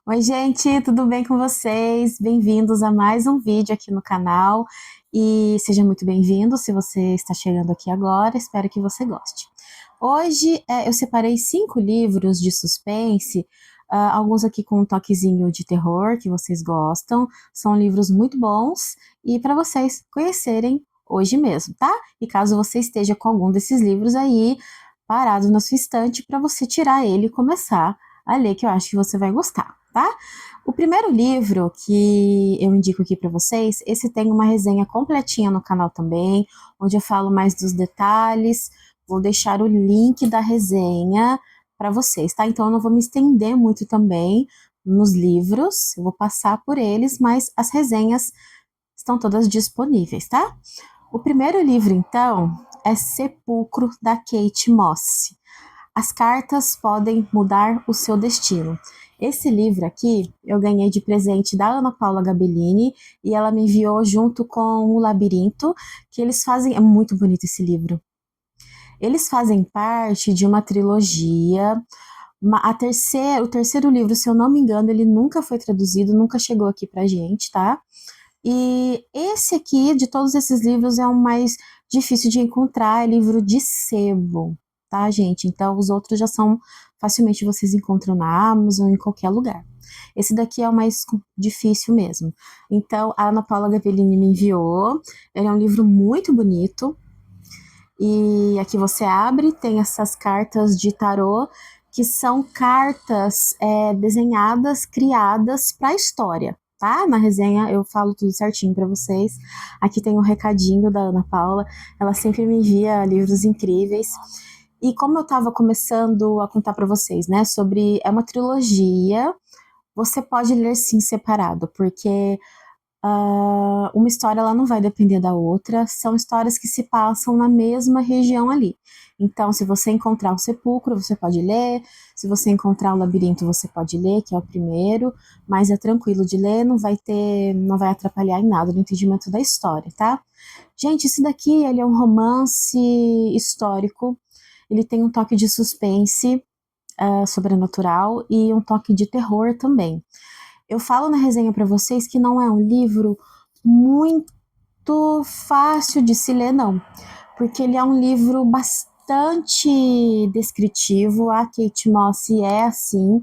Oi, gente, tudo bem com vocês? Bem-vindos a mais um vídeo aqui no canal e seja muito bem-vindo se você está chegando aqui agora, espero que você goste. Hoje eu separei 5 livros de suspense, alguns aqui com um toquezinho de terror que vocês gostam, são livros muito bons e para vocês conhecerem hoje mesmo, tá? E caso você esteja com algum desses livros aí parado na sua estante, para você tirar ele e começar a ler, que eu acho que você vai gostar, tá? O primeiro livro que eu indico aqui para vocês, esse tem uma resenha completinha no canal também, onde eu falo mais dos detalhes. Vou deixar o link da resenha para vocês, tá? Então eu não vou me estender muito também nos livros, eu vou passar por eles, mas as resenhas estão todas disponíveis, tá? O primeiro livro, então, é Sepulcro, da Kate Moss. As cartas podem mudar o seu destino. Esse livro aqui eu ganhei de presente da Ana Paula Gabellini e ela me enviou junto com o Labirinto, que eles fazem. É muito bonito esse livro. Eles fazem parte de uma trilogia. O terceiro livro, se eu não me engano, ele nunca foi traduzido, nunca chegou aqui pra gente, tá? E esse aqui, de todos esses livros, é o mais difícil de encontrar, é livro de sebo, tá, gente? Então, os outros já são facilmente vocês encontram na Amazon, em qualquer lugar. Esse daqui é o mais difícil mesmo. Então, a Ana Paula Gavellini me enviou. Ele é um livro muito bonito. E aqui você abre, tem essas cartas de tarô, que são cartas desenhadas, criadas para a história, tá? Na resenha eu falo tudo certinho para vocês. Aqui tem um recadinho da Ana Paula, ela sempre me envia livros incríveis. E como eu estava começando a contar para vocês, né, sobre é uma trilogia, você pode ler sim separado, porque uma história ela não vai depender da outra, são histórias que se passam na mesma região ali. Então, se você encontrar o sepulcro, você pode ler, se você encontrar o labirinto, você pode ler, que é o primeiro, mas é tranquilo de ler, não vai atrapalhar em nada no entendimento da história, tá? Gente, esse daqui, ele é um romance histórico, ele tem um toque de suspense, sobrenatural e um toque de terror também. Eu falo na resenha para vocês que não é um livro muito fácil de se ler, não, porque ele é um livro bastante descritivo. A Kate Moss é assim,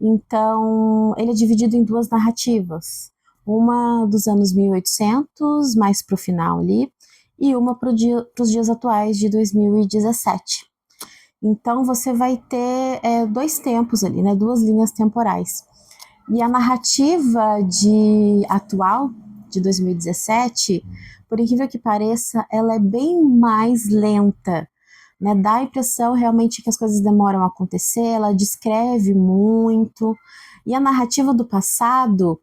então ele é dividido em 2 narrativas. Uma dos anos 1800, mais para o final ali, e uma para os dias atuais de 2017. Então você vai ter 2 tempos ali, né, 2 linhas temporais. E a narrativa de atual, de 2017, por incrível que pareça, ela é bem mais lenta, né? Dá a impressão realmente que as coisas demoram a acontecer, ela descreve muito. E a narrativa do passado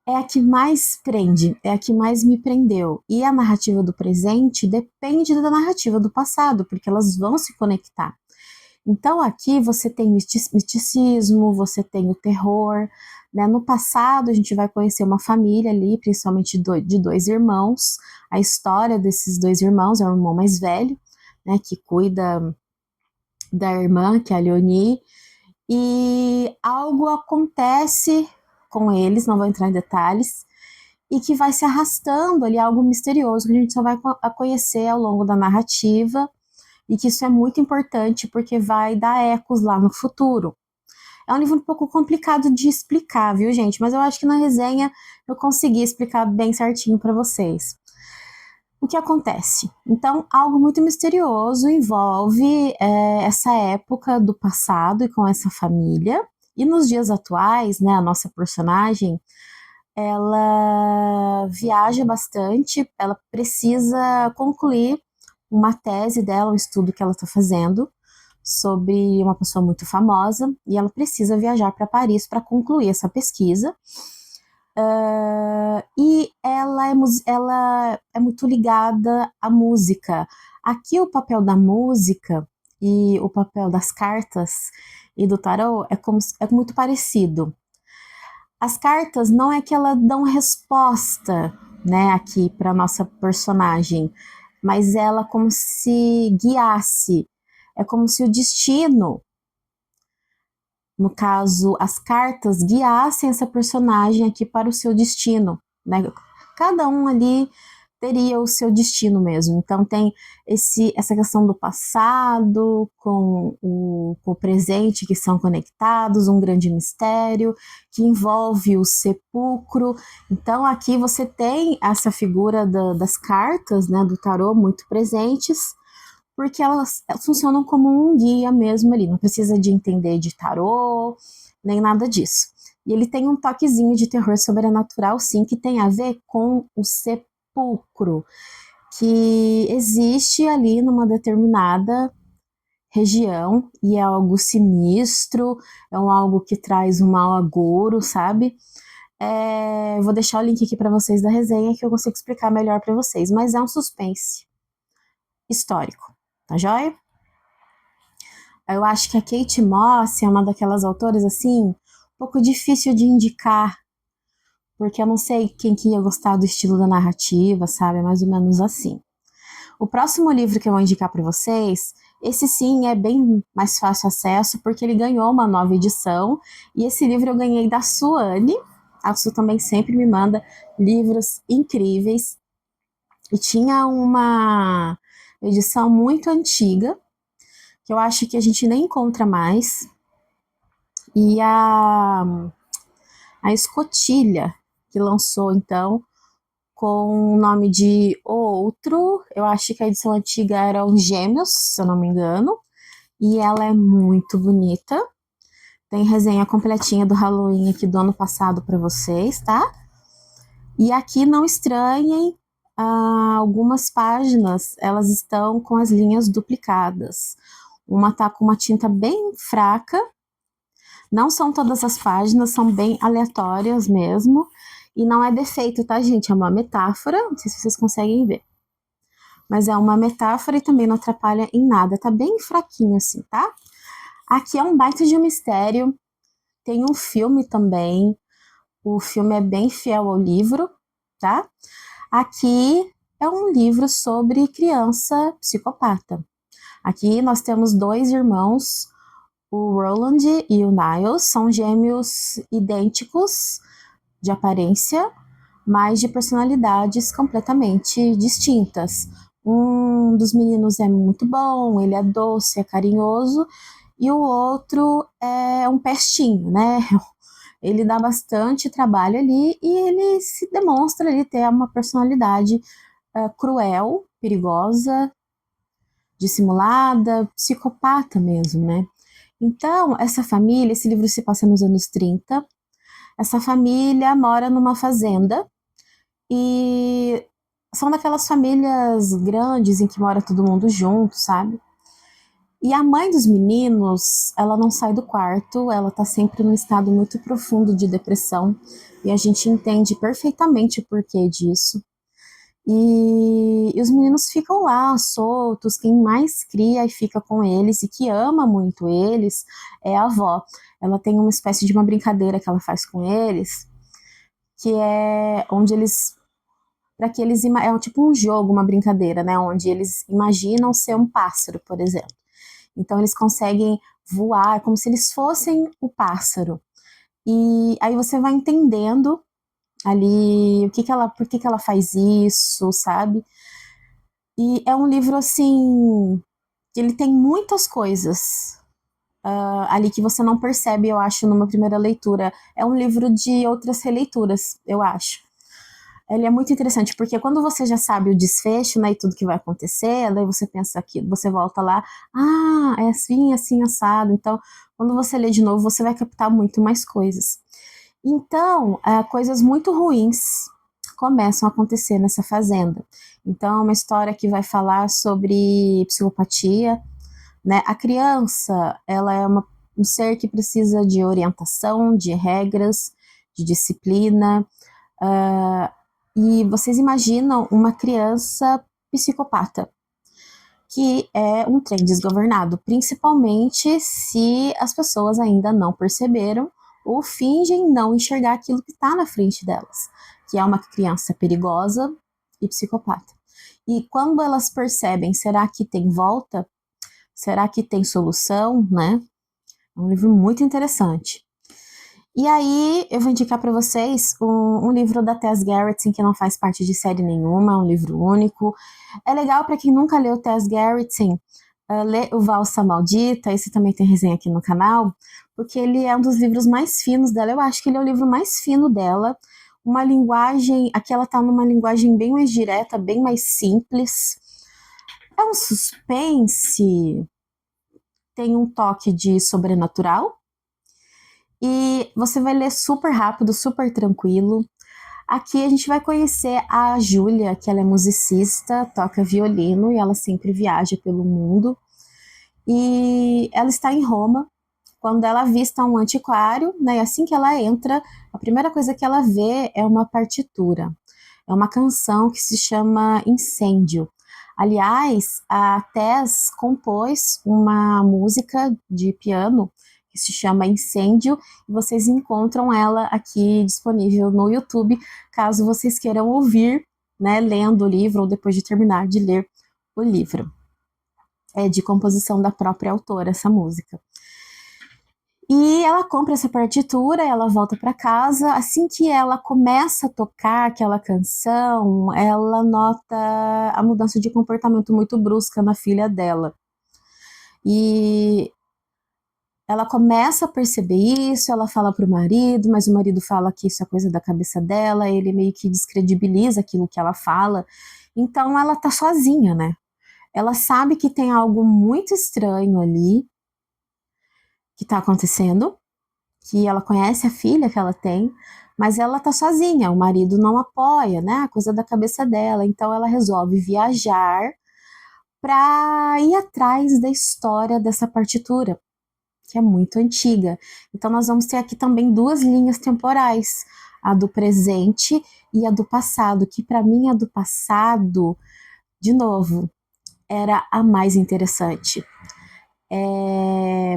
é a que mais prende, é a que mais me prendeu. E a narrativa do presente depende da narrativa do passado, porque elas vão se conectar. Então aqui você tem misticismo, você tem o terror, né? No passado a gente vai conhecer uma família ali, principalmente de 2 irmãos. A história desses 2 irmãos é o irmão mais velho, né? Que cuida da irmã, que é a Leonie, e algo acontece com eles, não vou entrar em detalhes, e que vai se arrastando ali, algo misterioso que a gente só vai conhecer ao longo da narrativa, e que isso é muito importante porque vai dar ecos lá no futuro. É um livro um pouco complicado de explicar, viu, gente? Mas eu acho que na resenha eu consegui explicar bem certinho para vocês. O que acontece? Então, algo muito misterioso envolve essa época do passado e com essa família. E nos dias atuais, né, a nossa personagem, ela viaja bastante, ela precisa concluir uma tese dela, um estudo que ela está fazendo sobre uma pessoa muito famosa, e ela precisa viajar para Paris para concluir essa pesquisa. E ela é muito ligada à música. Aqui o papel da música e o papel das cartas e do tarô é muito parecido. As cartas não é que elas dão resposta, né, aqui para nossa personagem, mas ela como se guiasse. É como se o destino no caso, as cartas, guiassem essa personagem aqui para o seu destino, né? Cada um ali teria o seu destino mesmo. Então tem essa questão do passado com o presente que são conectados, um grande mistério que envolve o sepulcro. Então aqui você tem essa figura das cartas, né, do tarô muito presentes, porque elas funcionam como um guia mesmo ali, não precisa de entender de tarô, nem nada disso. E ele tem um toquezinho de terror sobrenatural, sim, que tem a ver com o sepulcro, que existe ali numa determinada região e é algo sinistro, é algo que traz um mau agouro, sabe? Vou deixar o link aqui para vocês da resenha que eu consigo explicar melhor para vocês, mas é um suspense histórico, tá joia? Eu acho que a Kate Moss é uma daquelas autoras assim, um pouco difícil de indicar, porque eu não sei quem que ia gostar do estilo da narrativa, sabe? É mais ou menos assim. O próximo livro que eu vou indicar para vocês, esse sim é bem mais fácil acesso, porque ele ganhou uma nova edição, e esse livro eu ganhei da Suane. A Su também sempre me manda livros incríveis, e tinha uma edição muito antiga, que eu acho que a gente nem encontra mais, e a Escotilha, que lançou então com o nome de Outro, eu acho que a edição antiga era Os Gêmeos, se eu não me engano, e ela é muito bonita. Tem resenha completinha do Halloween aqui do ano passado para vocês, tá? E aqui não estranhem, algumas páginas, elas estão com as linhas duplicadas. Uma tá com uma tinta bem fraca. Não são todas as páginas, são bem aleatórias mesmo. E não é defeito, tá, gente? É uma metáfora, não sei se vocês conseguem ver. Mas é uma metáfora e também não atrapalha em nada. Tá bem fraquinho assim, tá? Aqui é um baita de um mistério. Tem um filme também. O filme é bem fiel ao livro, tá? Aqui é um livro sobre criança psicopata. Aqui nós temos dois irmãos, o Roland e o Niles, são gêmeos idênticos de aparência, mas de personalidades completamente distintas. Um dos meninos é muito bom, ele é doce, é carinhoso, e o outro é um pestinho, né? Ele dá bastante trabalho ali e ele se demonstra ali ter uma personalidade cruel, perigosa, dissimulada, psicopata mesmo, né? Então, essa família, esse livro se passa nos anos 30. Essa família mora numa fazenda e são daquelas famílias grandes em que mora todo mundo junto, sabe? E a mãe dos meninos, ela não sai do quarto, ela tá sempre num estado muito profundo de depressão e a gente entende perfeitamente o porquê disso. E os meninos ficam lá soltos, quem mais cria e fica com eles e que ama muito eles é a avó. Ela tem uma espécie de uma brincadeira que ela faz com eles, que é onde eles, para que eles, é tipo um jogo, uma brincadeira, né, onde eles imaginam ser um pássaro, por exemplo. Então eles conseguem voar como se eles fossem o pássaro. E aí você vai entendendo ali por que ela faz isso, sabe? E é um livro assim que ele tem muitas coisas ali que você não percebe, eu acho, numa primeira leitura. É um livro de outras releituras, eu acho. Ele é muito interessante, porque quando você já sabe o desfecho, né, e tudo que vai acontecer, daí você pensa que você volta lá, é assim, assim, assado. Então, quando você lê de novo, você vai captar muito mais coisas. Então, coisas muito ruins começam a acontecer nessa fazenda. Então, é uma história que vai falar sobre psicopatia, né? A criança, ela é um ser que precisa de orientação, de regras, de disciplina. Uh, e vocês imaginam uma criança psicopata, que é um trem desgovernado, principalmente se as pessoas ainda não perceberam ou fingem não enxergar aquilo que está na frente delas, que é uma criança perigosa e psicopata. E quando elas percebem, será que tem volta? Será que tem solução, né? É um livro muito interessante. E aí, eu vou indicar para vocês um livro da Tess Gerritsen, que não faz parte de série nenhuma, é um livro único. É legal para quem nunca leu Tess Gerritsen, ler O Valsa Maldita, esse também tem resenha aqui no canal, porque ele é um dos livros mais finos dela. Eu acho que ele é o livro mais fino dela. Uma linguagem, aqui ela tá numa linguagem bem mais direta, bem mais simples. É um suspense, tem um toque de sobrenatural. E você vai ler super rápido, super tranquilo. Aqui a gente vai conhecer a Júlia, que ela é musicista, toca violino e ela sempre viaja pelo mundo. E ela está em Roma quando ela avista um antiquário, né? E assim que ela entra, a primeira coisa que ela vê é uma partitura. É uma canção que se chama Incêndio. Aliás, a Tess compôs uma música de piano que se chama Incêndio, e vocês encontram ela aqui disponível no YouTube, caso vocês queiram ouvir, né, lendo o livro ou depois de terminar de ler o livro. É de composição da própria autora essa música. E ela compra essa partitura, ela volta para casa. Assim que ela começa a tocar aquela canção, ela nota a mudança de comportamento muito brusca na filha dela. E ela começa a perceber isso, ela fala pro marido, mas o marido fala que isso é coisa da cabeça dela, ele meio que descredibiliza aquilo que ela fala. Então ela tá sozinha, né? Ela sabe que tem algo muito estranho ali que tá acontecendo, que ela conhece a filha que ela tem, mas ela tá sozinha, o marido não apoia, né? A coisa da cabeça dela. Então ela resolve viajar para ir atrás da história dessa partitura, que é muito antiga. Então nós vamos ter aqui também duas linhas temporais, a do presente e a do passado, que para mim a do passado, de novo, era a mais interessante.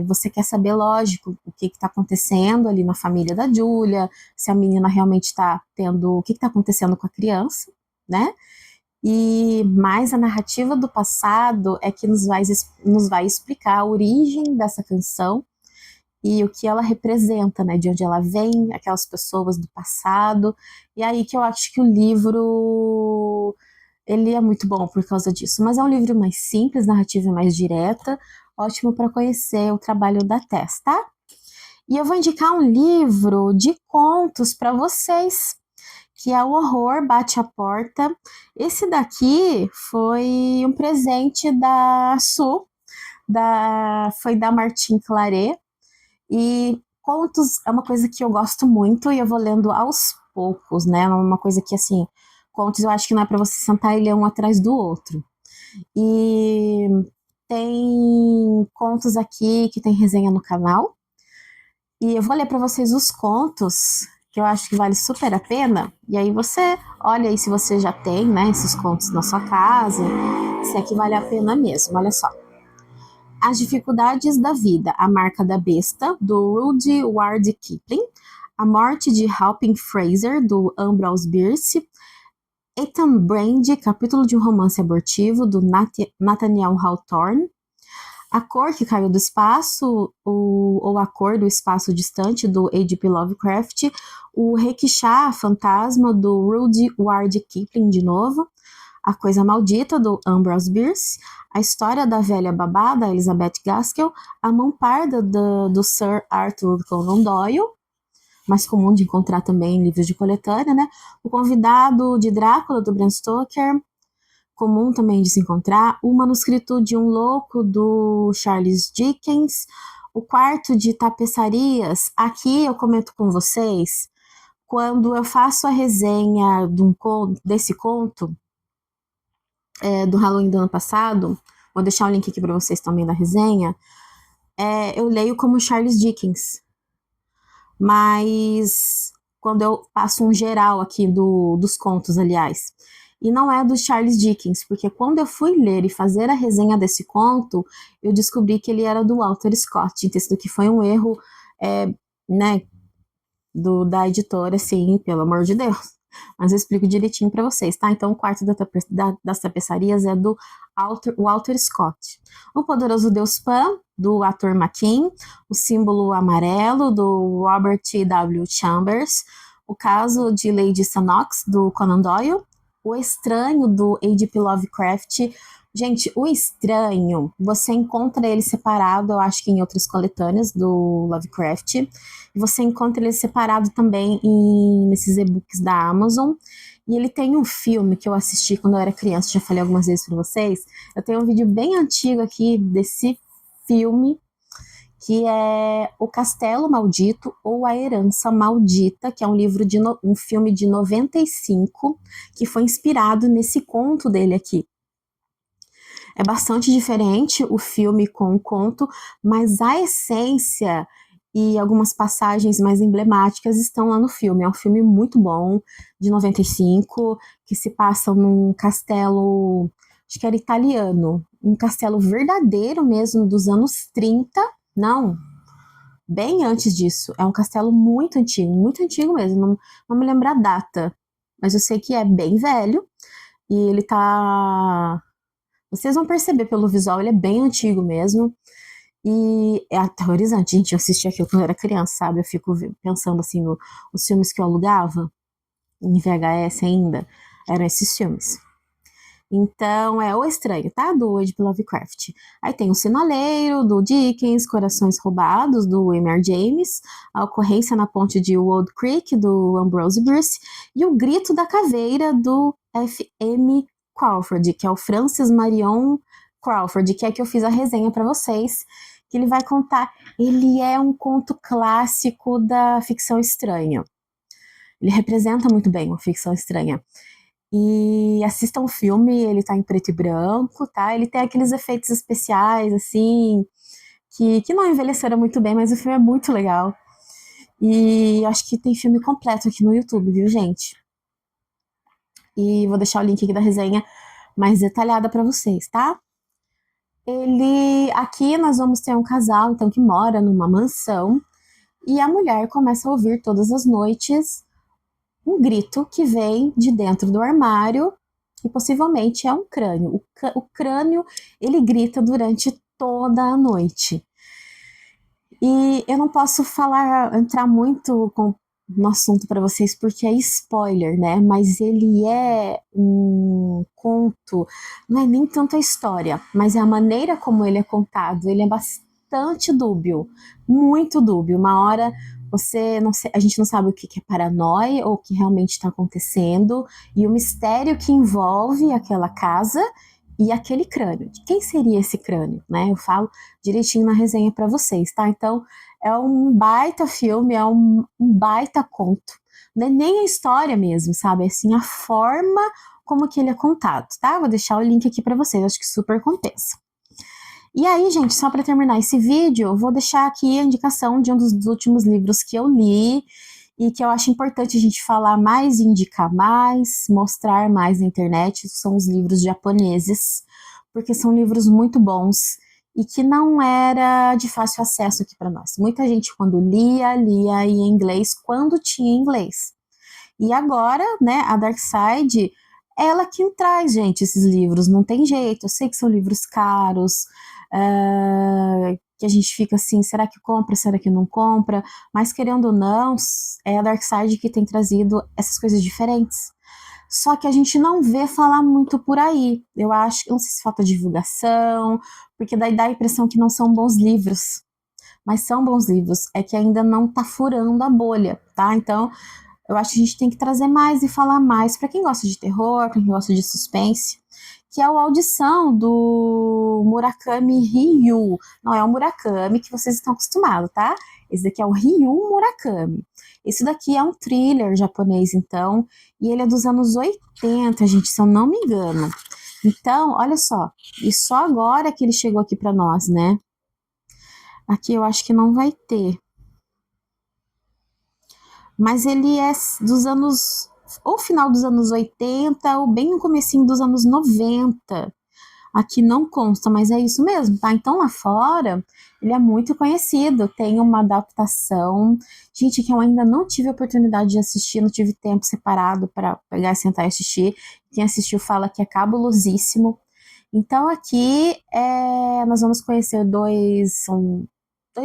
Você quer saber, lógico, o que está acontecendo ali na família da Júlia, se a menina realmente está tendo, o que está acontecendo com a criança, né? E mais a narrativa do passado é que nos vai explicar a origem dessa canção e o que ela representa, né? De onde ela vem, aquelas pessoas do passado. E aí que eu acho que o livro ele é muito bom por causa disso. Mas é um livro mais simples, narrativa mais direta, ótimo para conhecer o trabalho da Tess, tá? E eu vou indicar um livro de contos para vocês, que é O Horror Bate a Porta. Esse daqui foi um presente da Su, foi da Martine Claret. E contos é uma coisa que eu gosto muito e eu vou lendo aos poucos, né? Uma coisa que, assim, contos eu acho que não é para você sentar e ler um atrás do outro. E tem contos aqui que tem resenha no canal. E eu vou ler para vocês os contos que eu acho que vale super a pena. E aí você olha aí se você já tem, né, esses contos na sua casa, se é que vale a pena mesmo. Olha só. As Dificuldades da Vida, A Marca da Besta, do Rudyard Kipling. A Morte de Halpin Fraser, do Ambrose Bierce. Ethan Brand, Capítulo de um Romance Abortivo, do Nathaniel Hawthorne. A Cor que Caiu do Espaço, ou A Cor do Espaço Distante, do H.P. Lovecraft. O Rikshá Fantasma, do Rudyard Kipling, de novo. A Coisa Maldita, do Ambrose Bierce. A História da Velha Babá, da Elizabeth Gaskell. A Mão Parda, do Sir Arthur Conan Doyle, mais comum de encontrar também em livros de coletânea, né? O Convidado de Drácula, do Bram Stoker, comum também de se encontrar. O Manuscrito de um Louco, do Charles Dickens. O Quarto de Tapeçarias, aqui eu comento com vocês, quando eu faço a resenha desse conto, do Halloween do ano passado, vou deixar o link aqui para vocês também da resenha, eu leio como Charles Dickens, mas quando eu passo um geral aqui dos contos, aliás, e não é do Charles Dickens, porque quando eu fui ler e fazer a resenha desse conto, eu descobri que ele era do Walter Scott, texto que foi um erro, né, da editora, assim, pelo amor de Deus. mas eu explico direitinho para vocês, tá? Então, o quarto das tapeçarias é do Walter Scott. O Poderoso Deus Pan, do Arthur McKean. O Símbolo Amarelo, do Robert W. Chambers. O Caso de Lady Sannox, do Conan Doyle. O Estranho, do H.P. Lovecraft. Gente, o Estranho, você encontra ele separado, eu acho que em outras coletâneas do Lovecraft. E você encontra ele separado também nesses e-books da Amazon. E ele tem um filme que eu assisti quando eu era criança, já falei algumas vezes para vocês. Eu tenho um vídeo bem antigo aqui desse filme, que é O Castelo Maldito ou A Herança Maldita, que é um filme de 95, que foi inspirado nesse conto dele aqui. É bastante diferente o filme com o conto, mas a essência e algumas passagens mais emblemáticas estão lá no filme. É um filme muito bom, de 95, que se passa num castelo, acho que era italiano, um castelo verdadeiro mesmo, dos anos 30, não, bem antes disso. É um castelo muito antigo mesmo, não me lembro a data, mas eu sei que é bem velho, e ele tá... Vocês vão perceber pelo visual, ele é bem antigo mesmo. E é aterrorizante, gente. Eu assisti aquilo quando eu era criança, sabe? Eu fico pensando assim, os filmes que eu alugava, em VHS ainda, eram esses filmes. Então, é O Estranho, tá? Do H.P. Lovecraft. Aí tem O Sinaleiro, do Dickens, Corações Roubados, do M.R. James, A Ocorrência na Ponte de Wold Creek, do Ambrose Bierce, e O Grito da Caveira, do F.M. Crawford, que é o Francis Marion Crawford, que é que eu fiz a resenha para vocês, que ele vai contar. Ele é um conto clássico da ficção estranha. Ele representa muito bem uma ficção estranha. E assistam o filme, ele tá em preto e branco, tá? Ele tem aqueles efeitos especiais, assim, que não envelheceram muito bem, mas o filme é muito legal. E acho que tem filme completo aqui no YouTube, viu, gente? E vou deixar o link aqui da resenha mais detalhada para vocês, tá? Aqui nós vamos ter um casal, então, que mora numa mansão, e a mulher começa a ouvir todas as noites um grito que vem de dentro do armário, e possivelmente é um crânio. O crânio, ele grita durante toda a noite. E eu não posso entrar muito no assunto para vocês porque é spoiler, né? Mas ele é um conto, não é nem tanto a história, mas é a maneira como ele é contado. Ele é bastante dúbio, muito dúbio. Uma hora a gente não sabe o que é paranoia ou o que realmente está acontecendo, e o mistério que envolve aquela casa e aquele crânio. De quem seria esse crânio, né? Eu falo direitinho na resenha para vocês, tá? Então, é um baita filme, é um baita conto. Não é nem a história mesmo, sabe? É assim, a forma como que ele é contado, tá? Vou deixar o link aqui para vocês, acho que super compensa. E aí, gente, só para terminar esse vídeo, eu vou deixar aqui a indicação de um dos últimos livros que eu li e que eu acho importante a gente falar mais, indicar mais, mostrar mais na internet. São os livros japoneses, porque são livros muito bons e que não era de fácil acesso aqui para nós. Muita gente, quando lia em inglês, quando tinha inglês. E agora, né, a Dark Side, ela que traz, gente, esses livros, não tem jeito. Eu sei que são livros caros, que a gente fica assim, será que compra, será que não compra? Mas querendo ou não, é a Dark Side que tem trazido essas coisas diferentes. Só que a gente não vê falar muito por aí. Eu acho, eu não sei se falta divulgação, porque daí dá a impressão que não são bons livros. Mas são bons livros, é que ainda não tá furando a bolha, tá? Então, eu acho que a gente tem que trazer mais e falar mais para quem gosta de terror, para quem gosta de suspense, que é a Audição do Murakami Ryu. Não é o Murakami que vocês estão acostumados, tá? Esse daqui é o Ryu Murakami. Esse daqui é um thriller japonês, então, e ele é dos anos 80, gente, se eu não me engano. Então, olha só, e só agora que ele chegou aqui para nós, né? Aqui eu acho que não vai ter. Mas ele é dos anos, ou final dos anos 80, ou bem no comecinho dos anos 90. Aqui não consta, mas é isso mesmo, tá? Então lá fora ele é muito conhecido, tem uma adaptação, gente, que eu ainda não tive a oportunidade de assistir, não tive tempo separado para pegar e sentar e assistir. Quem assistiu fala que é cabulosíssimo. Então aqui nós vamos conhecer dois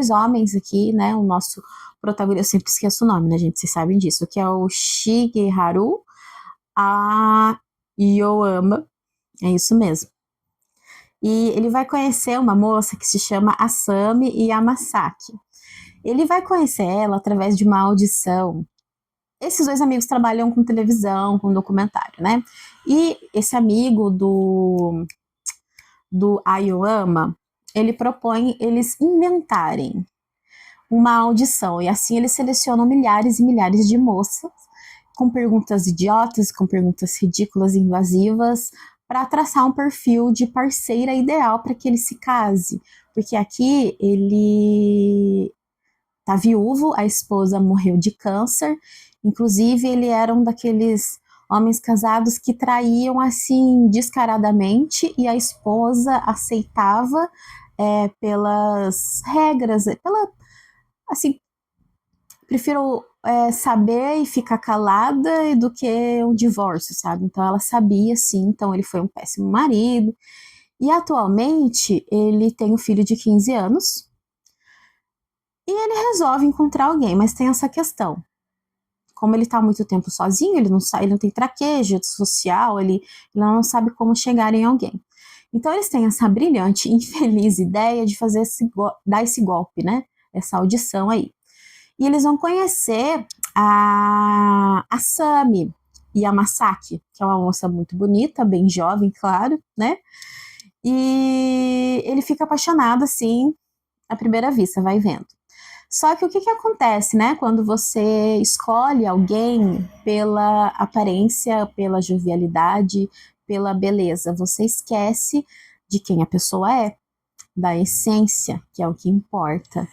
homens aqui, né? O nosso protagonista, eu sempre esqueço o nome, né, gente? Vocês sabem disso, que é o Shigeharu Aoyama, é isso mesmo. E ele vai conhecer uma moça que se chama Asami Yamasaki. Ele vai conhecer ela através de uma audição. Esses dois amigos trabalham com televisão, com documentário, né? E esse amigo do Aoyama, ele propõe eles inventarem uma audição. E assim eles selecionam milhares e milhares de moças com perguntas idiotas, com perguntas ridículas e invasivas, para traçar um perfil de parceira ideal para que ele se case. Porque aqui ele tá viúvo, a esposa morreu de câncer, inclusive ele era um daqueles homens casados que traíam assim descaradamente e a esposa aceitava pelas regras, assim, prefiro saber e ficar calada do que um divórcio, sabe? Então ela sabia, sim, então ele foi um péssimo marido. E atualmente ele tem um filho de 15 anos e ele resolve encontrar alguém, mas tem essa questão. Como ele está há muito tempo sozinho, ele não tem traquejo social, ele não sabe como chegar em alguém. Então eles têm essa brilhante, infeliz ideia de dar esse golpe, né? Essa audição aí. E eles vão conhecer a Sami Yamasaki, que é uma moça muito bonita, bem jovem, claro, né? E ele fica apaixonado, assim, à primeira vista, vai vendo. Só que o que acontece, né, quando você escolhe alguém pela aparência, pela jovialidade, pela beleza, você esquece de quem a pessoa é, da essência, que é o que importa.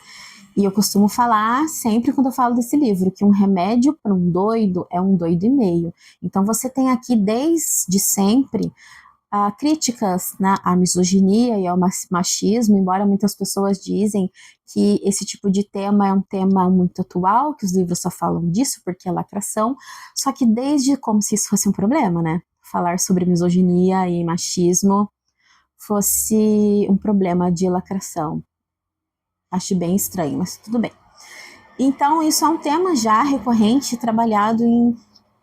E eu costumo falar sempre quando eu falo desse livro que um remédio para um doido é um doido e meio. Então você tem aqui desde sempre críticas, né, à misoginia e ao machismo, embora muitas pessoas dizem que esse tipo de tema é um tema muito atual, que os livros só falam disso porque é lacração, só que desde como se isso fosse um problema, né? Falar sobre misoginia e machismo fosse um problema de lacração. Acho bem estranho, mas tudo bem. Então, isso é um tema já recorrente, trabalhado em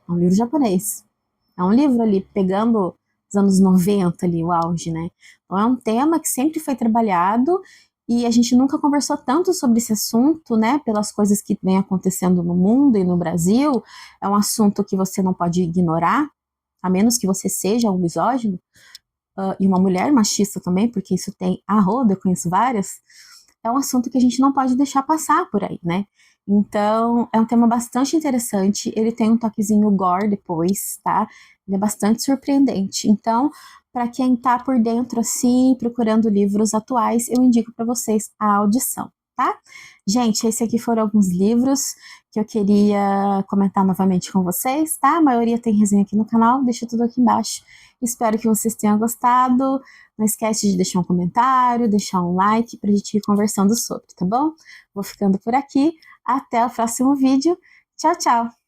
um livro japonês. É um livro ali, pegando os anos 90 ali, o auge, né? Então, é um tema que sempre foi trabalhado e a gente nunca conversou tanto sobre esse assunto, né? Pelas coisas que vem acontecendo no mundo e no Brasil. É um assunto que você não pode ignorar, a menos que você seja um misógino, e uma mulher machista também, porque isso tem a roda, eu conheço várias. É um assunto que a gente não pode deixar passar por aí, né? Então, é um tema bastante interessante. Ele tem um toquezinho gore depois, tá? Ele é bastante surpreendente. Então, para quem tá por dentro assim, procurando livros atuais, eu indico para vocês a audição, tá? Gente, esses aqui foram alguns livros que eu queria comentar novamente com vocês, tá? A maioria tem resenha aqui no canal, deixa tudo aqui embaixo. Espero que vocês tenham gostado. Não esquece de deixar um comentário, deixar um like pra gente ir conversando sobre, tá bom? Vou ficando por aqui. Até o próximo vídeo. Tchau, tchau!